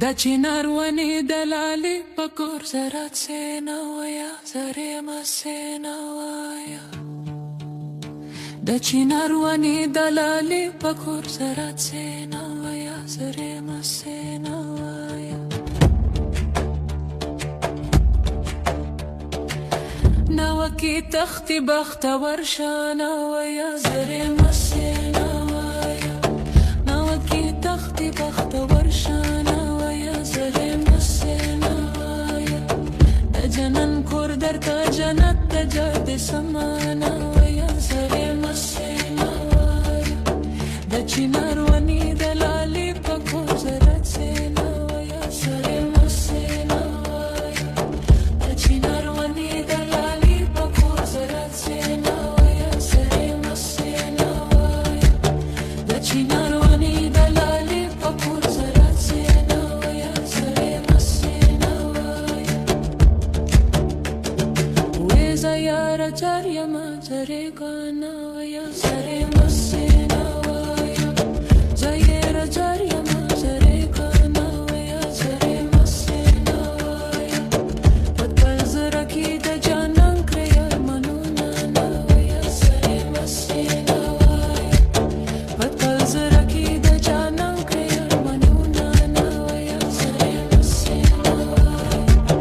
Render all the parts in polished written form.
د چنار ونې د لالې په کور زرات سینه ویا زرې مسینه ویا د چنار ونې د لالې په کور زرات سینه ویا زرې مسینه ویا نو کې تختی بخت ورشانه ویا زرې مسینه ویا نو کې تختی بخت ورشانه جنن کور درته جنت ته جاد سمانه ویا زرې مسینه ویا د چنار ونې د لالې په کور زرات سینه ویا زرې مسینه ویا د چنار ونې د لالې په کور زرات سینه ویا زرې مسینه ویا د چنار ونې د لالې په کور زرات سینه ویا زرې مسینه زیاره جاریا ما زرې گانا ویا زرې مسینه ویا زیاره جاریا ما زرې گانا ویا زرې مسینه ویا پتل زره کې د جانان کړیا منونه نا ویا زرې مسینه ویا پتل زره کې د جانان کړیا منونه نا ویا زرې مسینه ویا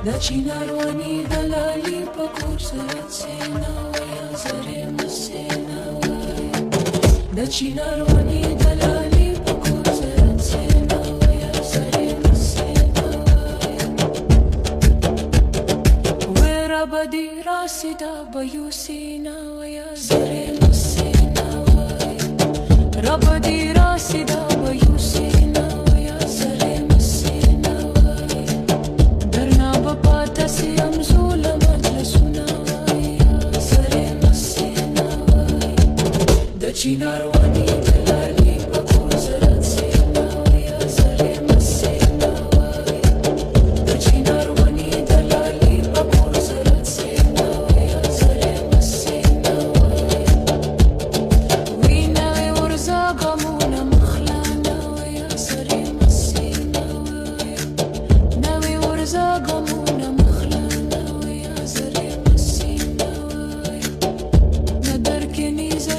د چنار ونې د لالې په کور زرات سینه ویا زرې مسینه ویا د چنار ونې د لالې په کور زرات سینه ویا زرې مسینه ویا ویرا بدی راسیدا بیوسینه ویا زرې مسینه ویا رب دی راسیدا بیوسینه ویا زرې مسینه ویا درنا بپاته سیم زولم چنار ونې د لالې په کور زرات سینه ویا زرې مسینه ویا د چنار ونې د لالې په کور زرات سینه ویا زرې مسینه ویا وینه ورځه غمونه مخلانه ویا زرې مسینه ویا نوې ورځه غمونه مخلانه ویا زرې مسینه ویا ندر کې نیزه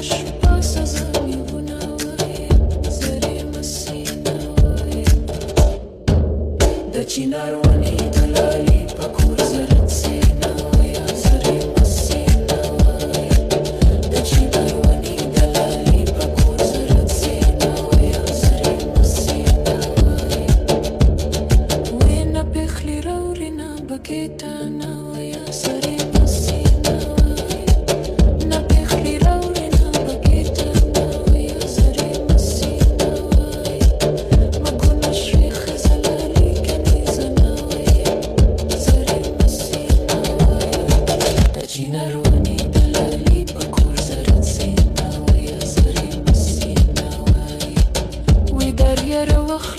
چنار ونې د لالې په کور زرات سینه ویا زرې مسینه ویا د چنار ونې د لالې په کور زرات سینه ویا زرې مسینه ویا وینه پخلی راورینه بکیته نه ویا زرې مسینه ویا نه پخلی راورینه بکیته نه ویا زرې مسینه ویا مګونه شوي خزلالې چنار ونې د لالې په کور زرات سینه ویا زرې مسینه ویا وی در یاره وخت